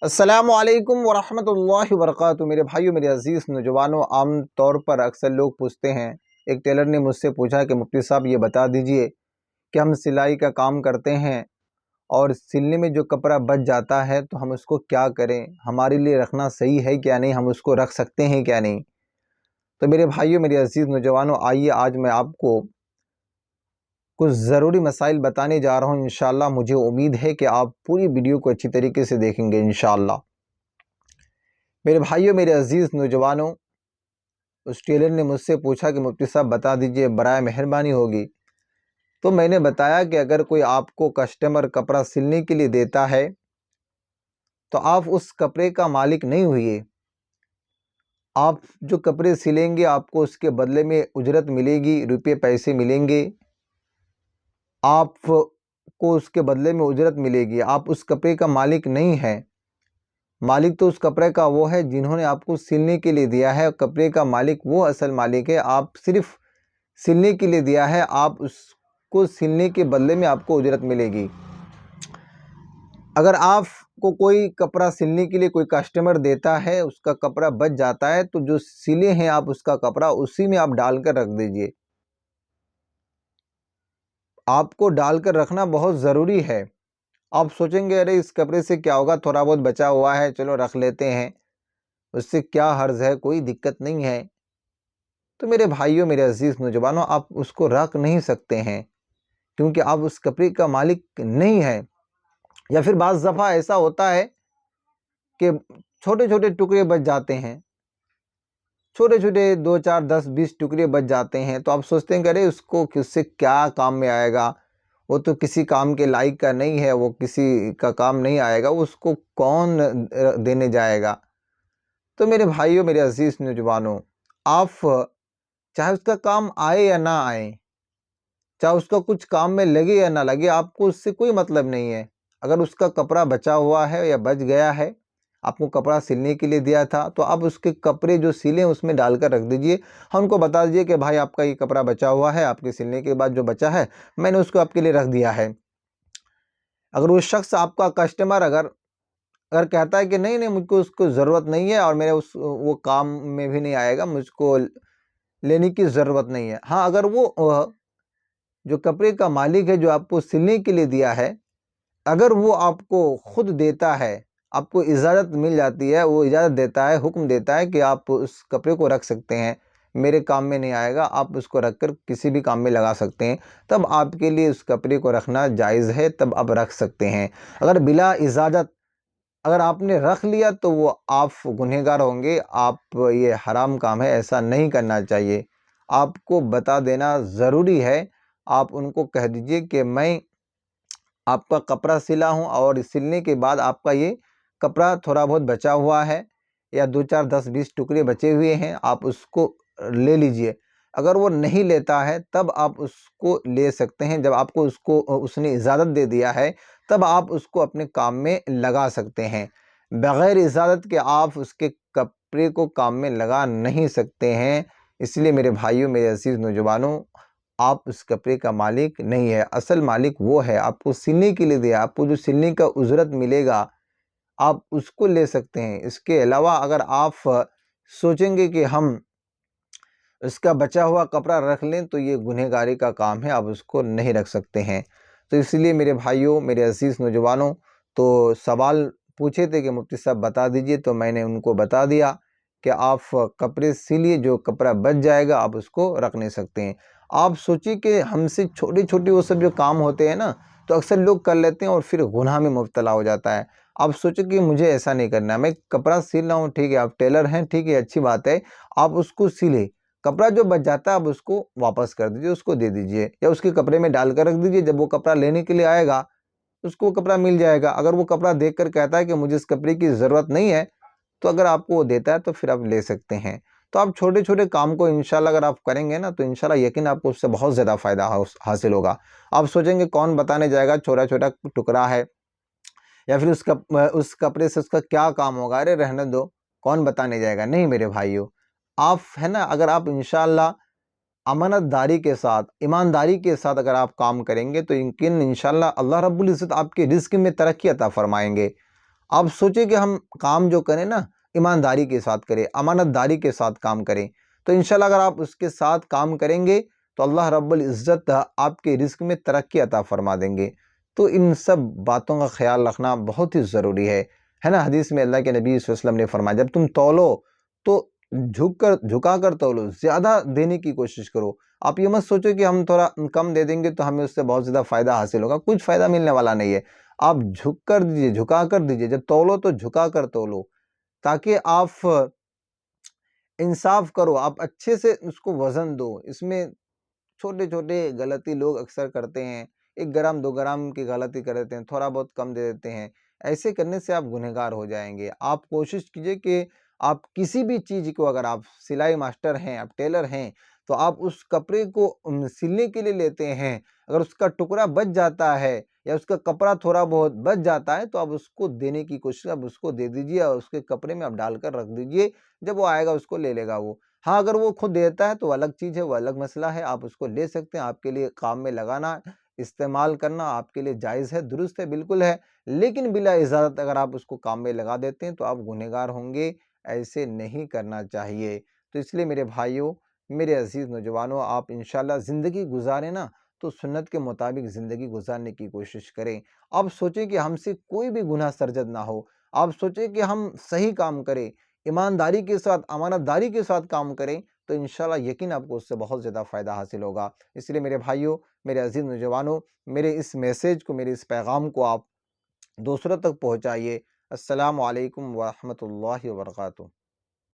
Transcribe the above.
السلام علیکم ورحمۃ اللہ وبرکاتہ۔ میرے بھائیو، میرے عزیز نوجوانوں، عام طور پر اکثر لوگ پوچھتے ہیں، ایک ٹیلر نے مجھ سے پوچھا کہ مفتی صاحب یہ بتا دیجئے کہ ہم سلائی کا کام کرتے ہیں اور سلنے میں جو کپڑا بچ جاتا ہے تو ہم اس کو کیا کریں، ہمارے لیے رکھنا صحیح ہے کیا نہیں، ہم اس کو رکھ سکتے ہیں کیا نہیں۔ تو میرے بھائیو، میرے عزیز نوجوانوں، آئیے آج میں آپ کو کچھ ضروری مسائل بتانے جا رہا ہوں۔ انشاءاللہ مجھے امید ہے کہ آپ پوری ویڈیو کو اچھی طریقے سے دیکھیں گے انشاءاللہ۔ میرے بھائیوں، میرے عزیز نوجوانوں، اس ٹیلر نے مجھ سے پوچھا کہ مفتی صاحب بتا دیجئے، برائے مہربانی ہوگی۔ تو میں نے بتایا کہ اگر کوئی آپ کو کسٹمر کپڑا سلنے کے لیے دیتا ہے تو آپ اس کپڑے کا مالک نہیں ہوئے۔ آپ جو کپڑے سلیں گے آپ کو اس کے بدلے میں اجرت ملے گی، روپے پیسے ملیں گے، آپ کو اس کے بدلے میں اجرت ملے گی۔ آپ اس کپڑے کا مالک نہیں ہیں۔ مالک تو اس کپڑے کا وہ ہے جنہوں نے آپ کو سلنے کے لیے دیا ہے۔ کپڑے کا مالک وہ اصل مالک ہے، آپ صرف سلنے کے لیے دیا ہے، آپ اس کو سلنے کے بدلے میں آپ کو اجرت ملے گی۔ اگر آپ کو کوئی کپڑا سلنے کے لیے کوئی کسٹمر دیتا ہے، اس کا کپڑا بچ جاتا ہے تو جو سلے ہیں آپ اس کا کپڑا اسی میں آپ ڈال کر رکھ دیجئے۔ آپ کو ڈال کر رکھنا بہت ضروری ہے۔ آپ سوچیں گے ارے اس کپڑے سے کیا ہوگا، تھوڑا بہت بچا ہوا ہے، چلو رکھ لیتے ہیں، اس سے کیا حرج ہے، کوئی دقت نہیں ہے۔ تو میرے بھائیوں، میرے عزیز نوجوانوں، آپ اس کو رکھ نہیں سکتے ہیں کیونکہ آپ اس کپڑے کا مالک نہیں ہیں۔ یا پھر بعض دفعہ ایسا ہوتا ہے کہ چھوٹے چھوٹے ٹکڑے بچ جاتے ہیں، چھوٹے چھوٹے 2 4 10 20 ٹکڑے بچ جاتے ہیں، تو آپ سوچتے ہیں کہ ارے اس کو کس سے کیا کام میں آئے گا، وہ تو کسی کام کے لائق کا نہیں ہے، وہ کسی کا کام نہیں آئے گا، اس کو کون دینے جائے گا۔ تو میرے بھائیوں، میرے عزیز نوجوانوں، آپ چاہے اس کا کام آئے یا نہ آئے، چاہے اس کا کچھ کام میں لگے یا نہ لگے، آپ کو اس سے کوئی مطلب نہیں ہے۔ اگر اس کا کپڑا بچا ہوا ہے یا بچ گیا ہے، آپ کو کپڑا سلنے کے لیے دیا تھا تو آپ اس کے کپڑے جو سلیں اس میں ڈال کر رکھ دیجئے۔ ہم کو بتا دیجئے کہ بھائی آپ کا یہ کپڑا بچا ہوا ہے، آپ کے سلنے کے بعد جو بچا ہے میں نے اس کو آپ کے لیے رکھ دیا ہے۔ اگر وہ شخص آپ کا کسٹمر اگر کہتا ہے کہ نہیں نہیں، مجھ کو اس کو ضرورت نہیں ہے اور میرے وہ کام میں بھی نہیں آئے گا، مجھ کو لینے کی ضرورت نہیں ہے، ہاں اگر وہ جو کپڑے کا مالک ہے جو آپ کو سلنے کے لیے دیا ہے، اگر وہ آپ کو خود دیتا ہے، آپ کو اجازت مل جاتی ہے، وہ اجازت دیتا ہے، حکم دیتا ہے کہ آپ اس کپڑے کو رکھ سکتے ہیں، میرے کام میں نہیں آئے گا، آپ اس کو رکھ کر کسی بھی کام میں لگا سکتے ہیں، تب آپ کے لیے اس کپڑے کو رکھنا جائز ہے، تب آپ رکھ سکتے ہیں۔ اگر بلا اجازت اگر آپ نے رکھ لیا تو وہ آپ گنہگار ہوں گے، آپ یہ حرام کام ہے، ایسا نہیں کرنا چاہیے۔ آپ کو بتا دینا ضروری ہے۔ آپ ان کو کہہ دیجئے کہ میں آپ کا کپڑا سلا ہوں اور سلنے کے بعد آپ کا یہ کپڑا تھوڑا بہت بچا ہوا ہے یا 2 4 10 20 ٹکڑے بچے ہوئے ہیں، آپ اس کو لے لیجئے۔ اگر وہ نہیں لیتا ہے تب آپ اس کو لے سکتے ہیں۔ جب آپ کو اس نے اجازت دے دیا ہے تب آپ اس کو اپنے کام میں لگا سکتے ہیں۔ بغیر اجازت کے آپ اس کے کپڑے کو کام میں لگا نہیں سکتے ہیں۔ اس لیے میرے بھائیوں، میرے عزیز نوجوانوں، آپ اس کپڑے کا مالک نہیں ہے، اصل مالک وہ ہے، آپ کو سلنے کے لیے دیا، آپ کو جو سلنے کا اجرت ملے گا آپ اس کو لے سکتے ہیں۔ اس کے علاوہ اگر آپ سوچیں گے کہ ہم اس کا بچا ہوا کپڑا رکھ لیں تو یہ گنہگاری کا کام ہے، آپ اس کو نہیں رکھ سکتے ہیں۔ تو اس لیے میرے بھائیوں، میرے عزیز نوجوانوں، تو سوال پوچھے تھے کہ مفتی صاحب بتا دیجئے، تو میں نے ان کو بتا دیا کہ آپ کپڑے سلیے، جو کپڑا بچ جائے گا آپ اس کو رکھ نہیں سکتے ہیں۔ آپ سوچیے کہ ہم سے چھوٹے چھوٹے وہ سب جو کام ہوتے ہیں نا، تو اکثر لوگ کر لیتے ہیں اور پھر گناہ میں مبتلا ہو جاتا ہے۔ آپ سوچیں کہ مجھے ایسا نہیں کرنا ہے، میں کپڑا سل رہا ہوں، ٹھیک ہے، آپ ٹیلر ہیں، ٹھیک ہے، اچھی بات ہے، آپ اس کو سلے، کپڑا جو بچ جاتا ہے آپ اس کو واپس کر دیجئے، اس کو دے دیجئے یا اس کے کپڑے میں ڈال کر رکھ دیجئے۔ جب وہ کپڑا لینے کے لیے آئے گا اس کو کپڑا مل جائے گا۔ اگر وہ کپڑا دیکھ کر کہتا ہے کہ مجھے اس کپڑے کی ضرورت نہیں ہے تو اگر آپ کو وہ دیتا ہے تو پھر آپ لے سکتے ہیں۔ تو آپ چھوٹے چھوٹے کام کو انشاءاللہ اگر آپ کریں گے نا تو انشاءاللہ یقین آپ کو اس سے بہت زیادہ فائدہ حاصل ہوگا۔ آپ سوچیں گے کون بتانے جائے گا، چھوٹا چھوٹا ٹکڑا ہے یا پھر اس کپڑے سے اس کا کیا کام ہوگا، ارے رہنے دو، کون بتانے جائے گا۔ نہیں میرے بھائیو، آپ ہے نا، اگر آپ انشاءاللہ امانت داری کے ساتھ، ایمانداری کے ساتھ اگر آپ کام کریں گے تو یقین انشاءاللہ اللہ رب العزت آپ کے رزق میں ترقی عطا فرمائیں گے۔ آپ سوچیں کہ ہم کام جو کریں نا ایمانداری کے ساتھ کریں، امانت داری کے ساتھ کام کریں، تو انشاءاللہ اگر آپ اس کے ساتھ کام کریں گے تو اللہ رب العزت آپ کے رزق میں ترقی عطا فرما دیں گے۔ تو ان سب باتوں کا خیال رکھنا بہت ہی ضروری ہے نا۔ حدیث میں اللہ کے نبی صلی اللہ علیہ وسلم نے فرمایا جب تم تولو تو جھکا کر تولو، زیادہ دینے کی کوشش کرو۔ آپ یہ مت سوچو کہ ہم تھوڑا کم دے دیں گے تو ہمیں اس سے بہت زیادہ فائدہ حاصل ہوگا، کچھ فائدہ ملنے والا نہیں ہے۔ آپ جھک کر دیجئے، جھکا کر دیجئے، جب تولو تو جھکا کر تولو، تاکہ آپ انصاف کرو، آپ اچھے سے اس کو وزن دو۔ اس میں چھوٹے چھوٹے غلطی لوگ اکثر کرتے ہیں، 1 گرام 2 گرام کی غلطی کر دیتے ہیں، تھوڑا بہت کم دے دیتے ہیں۔ ایسے کرنے سے آپ گنہگار ہو جائیں گے۔ آپ کوشش کیجئے کہ آپ کسی بھی چیز کو، اگر آپ سلائی ماسٹر ہیں، آپ ٹیلر ہیں، تو آپ اس کپڑے کو سلنے کے لیے لیتے ہیں، اگر اس کا ٹکڑا بچ جاتا ہے یا اس کا کپڑا تھوڑا بہت بچ جاتا ہے تو آپ اس کو دینے کی کوشش، آپ اس کو دے دیجئے اور اس کے کپڑے میں آپ ڈال کر رکھ دیجئے، جب وہ آئے گا اس کو لے لے گا وہ۔ ہاں اگر وہ خود دیتا ہے تو الگ چیز ہے، وہ الگ مسئلہ ہے، آپ اس کو لے سکتے ہیں، آپ کے لیے کام میں لگانا، استعمال کرنا آپ کے لیے جائز ہے، درست ہے، بالکل ہے، لیکن بلا اجازت اگر آپ اس کو کام میں لگا دیتے ہیں تو آپ گنہگار ہوں گے، ایسے نہیں کرنا چاہیے۔ تو اس لیے میرے بھائیوں، میرے عزیز نوجوانوں، آپ انشاءاللہ زندگی گزاریں نا تو سنت کے مطابق زندگی گزارنے کی کوشش کریں۔ آپ سوچیں کہ ہم سے کوئی بھی گناہ سرزد نہ ہو، آپ سوچیں کہ ہم صحیح کام کریں، ایمانداری کے ساتھ، امانت داری کے ساتھ کام کریں، تو انشاءاللہ یقین آپ کو اس سے بہت زیادہ فائدہ حاصل ہوگا۔ اس لیے میرے بھائیوں، میرے عزیز نوجوانوں، میرے اس میسیج کو، میرے اس پیغام کو آپ دوسروں تک پہنچائیے۔ السلام علیکم ورحمۃ اللہ وبرکاتہ۔